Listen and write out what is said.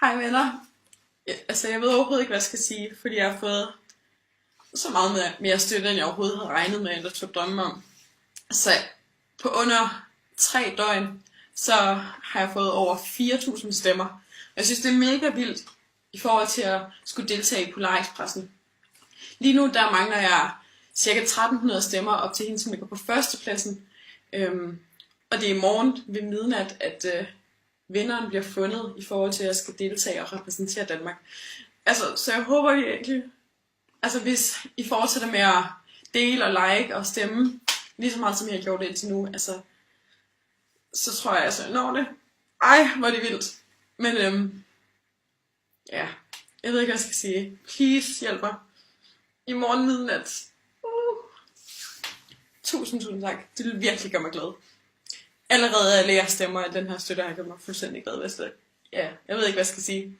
Hej venner. Altså jeg ved overhovedet ikke, hvad jeg skal sige, fordi jeg har fået så meget mere støtte, end jeg overhovedet havde regnet med, eller tog drømme om. Så på under 3 døgn, så har jeg fået over 4.000 stemmer. Jeg synes, det er mega vildt i forhold til at skulle deltage i Polarekspressen. Lige nu, der mangler jeg ca. 1.300 stemmer op til hende, som ligger på førstepladsen. Og det er i morgen ved midnat, at vinderen bliver fundet i forhold til, at jeg skal deltage og repræsentere Danmark. Altså, så jeg håber virkelig, altså hvis I fortsætter med at dele og like og stemme, lige så meget som jeg har gjort det indtil nu, altså, så tror jeg altså, jeg når det. Ej, hvor er det vildt. Men ja, jeg ved ikke, hvad jeg skal sige. Please, hjælp mig. I morgen midnat. Tusind tak. Det vil virkelig gøre mig glad. Allerede alle jeres stemmer, at den her støtte har gjort mig fuldstændig glad. Ja, jeg ved ikke, hvad jeg skal sige.